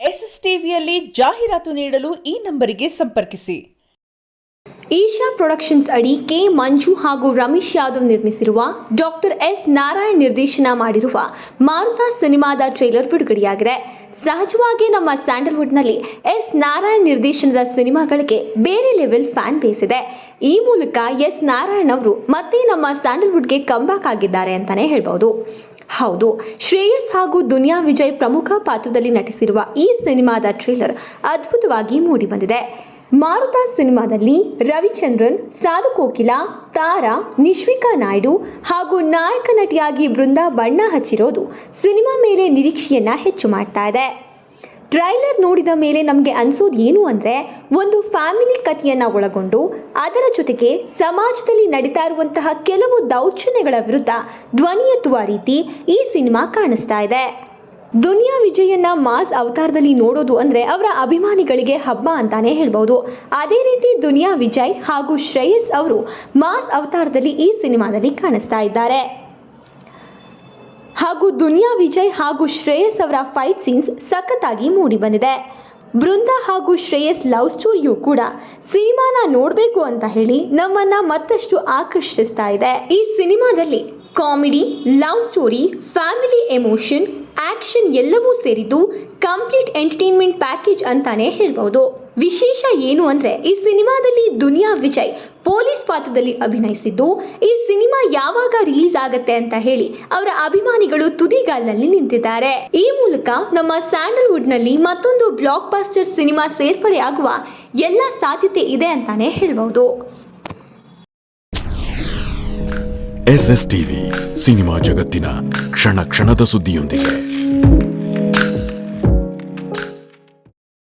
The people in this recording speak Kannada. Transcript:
ಎಸ್ಎಸ್ ಟಿವಿಯಲ್ಲಿ ಜಾಹೀರಾತು ನೀಡಲು ಈ ನಂಬರಿಗೆ ಸಂಪರ್ಕಿಸಿ. ಈಶಾ ಪ್ರೊಡಕ್ಷನ್ಸ್ ಅಡಿ ಕೆ ಮಂಜು ಹಾಗೂ ರಮೇಶ್ ಯಾದವ್ ನಿರ್ಮಿಸಿರುವ ಡಾಕ್ಟರ್ ಎಸ್ ನಾರಾಯಣ್ ನಿರ್ದೇಶನ ಮಾಡಿರುವ ಮಾರುತ ಸಿನಿಮಾದ ಟ್ರೇಲರ್ ಬಿಡುಗಡೆಯಾಗಿದೆ. ಸಹಜವಾಗಿ ನಮ್ಮ ಸ್ಯಾಂಡಲ್ವುಡ್ನಲ್ಲಿ ಎಸ್ ನಾರಾಯಣ್ ನಿರ್ದೇಶನದ ಸಿನಿಮಾಗಳಿಗೆ ಬೇರೆ ಲೆವೆಲ್ ಫ್ಯಾನ್ ಬೇಸ್ ಇದೆ. ಈ ಮೂಲಕ ಎಸ್ ನಾರಾಯಣ್ ಅವರು ಮತ್ತೆ ನಮ್ಮ ಸ್ಯಾಂಡಲ್ವುಡ್ಗೆ ಕಮ್ಬ್ಯಾಕ್ ಆಗಿದ್ದಾರೆ ಅಂತಾನೆ ಹೇಳ್ಬಹುದು. ಹೌದು, ಶ್ರೇಯಸ್ ಹಾಗೂ ದುನಿಯಾ ವಿಜಯ್ ಪ್ರಮುಖ ಪಾತ್ರದಲ್ಲಿ ನಟಿಸಿರುವ ಈ ಸಿನಿಮಾದ ಟ್ರೇಲರ್ ಅದ್ಭುತವಾಗಿ ಮೂಡಿಬಂದಿದೆ. ಮಾರುತ ಸಿನಿಮಾದಲ್ಲಿ ರವಿಚಂದ್ರನ್, ಸಾಧು ಕೋಕಿಲಾ, ತಾರಾ, ನಿಶ್ವಿಕಾ ನಾಯ್ಡು ಹಾಗೂ ನಾಯಕ ನಟಿಯಾಗಿ ಬೃಂದಾ ಬಣ್ಣ ಹಚ್ಚಿರೋದು ಸಿನಿಮಾ ಮೇಲೆ ನಿರೀಕ್ಷೆಯನ್ನ ಹೆಚ್ಚು ಮಾಡ್ತಾ ಇದೆ. ಟ್ರೈಲರ್ ನೋಡಿದ ಮೇಲೆ ನಮಗೆ ಅನಿಸೋದು ಏನು ಅಂದರೆ, ಒಂದು ಫ್ಯಾಮಿಲಿ ಕಥೆಯನ್ನು ಒಳಗೊಂಡು ಅದರ ಜೊತೆಗೆ ಸಮಾಜದಲ್ಲಿ ನಡೀತಾ ಇರುವಂತಹ ಕೆಲವು ದೌರ್ಜನ್ಯಗಳ ವಿರುದ್ಧ ಧ್ವನಿ ಎತ್ತುವ ರೀತಿ ಈ ಸಿನಿಮಾ ಕಾಣಿಸ್ತಾ ಇದೆ. ದುನಿಯಾ ವಿಜಯನ್ನ ಮಾಸ್ ಅವತಾರದಲ್ಲಿ ನೋಡೋದು ಅಂದರೆ ಅವರ ಅಭಿಮಾನಿಗಳಿಗೆ ಹಬ್ಬ ಅಂತಾನೆ ಹೇಳ್ಬೋದು. ಅದೇ ರೀತಿ ದುನಿಯಾ ವಿಜಯ್ ಹಾಗೂ ಶ್ರೇಯಸ್ ಅವರು ಮಾಸ್ ಅವತಾರದಲ್ಲಿ ಈ ಸಿನಿಮಾದಲ್ಲಿ ಕಾಣಿಸ್ತಾ ಇದ್ದಾರೆ. ಹಾಗೂ ದುನಿಯಾ ವಿಜಯ್ ಹಾಗೂ ಶ್ರೇಯಸ್ ಅವರ ಫೈಟ್ ಸೀನ್ಸ್ ಸಖತ್ತಾಗಿ ಮೂಡಿ ಬಂದಿದೆ. ಬೃಂದಾ ಹಾಗೂ ಶ್ರೇಯಸ್ ಲವ್ ಸ್ಟೋರಿಯೂ ಕೂಡ ಸಿನಿಮಾನ ನೋಡಬೇಕು ಅಂತ ಹೇಳಿ ನಮ್ಮನ್ನ ಮತ್ತಷ್ಟು ಆಕರ್ಷಿಸ್ತಾ ಇದೆ. ಈ ಸಿನಿಮಾದಲ್ಲಿ comedy, love story, family emotion, action ಎಲ್ಲವೂ ಸೇರಿದ್ದು ಕಂಪ್ಲೀಟ್ ಎಂಟರ್ಟೈನ್ಮೆಂಟ್ ಪ್ಯಾಕೇಜ್ ಅಂತಾನೆ ಹೇಳ್ಬಹುದು. ವಿಶೇಷ ಏನು ಅಂದ್ರೆ, ಈ ಸಿನಿಮಾದಲ್ಲಿ ದುನಿಯಾ ವಿಜಯ್ ಪೊಲೀಸ್ ಪಾತ್ರದಲ್ಲಿ ಅಭಿನಯಿಸಿದ್ದು, ಈ ಸಿನಿಮಾ ಯಾವಾಗ ರಿಲೀಸ್ ಆಗತ್ತೆ ಅಂತ ಹೇಳಿ ಅವರ ಅಭಿಮಾನಿಗಳು ತುದಿಗಾಲಿನಲ್ಲಿ ನಿಂತಿದ್ದಾರೆ. ಈ ಮೂಲಕ ನಮ್ಮ ಸ್ಯಾಂಡಲ್ವುಡ್ ನಲ್ಲಿ ಮತ್ತೊಂದು ಬ್ಲಾಕ್ ಬಸ್ಟರ್ ಸಿನಿಮಾ ಸೇರ್ಪಡೆಯಾಗುವ ಎಲ್ಲ ಸಾಧ್ಯತೆ ಇದೆ ಅಂತಾನೆ ಹೇಳ್ಬಹುದು. ಎಸ್ಎಸ್ ಟಿವಿ ಸಿನಿಮಾ ಜಗತ್ತಿನ ಕ್ಷಣ ಕ್ಷಣದ ಸುದ್ದಿಯೊಂದಿಗೆ.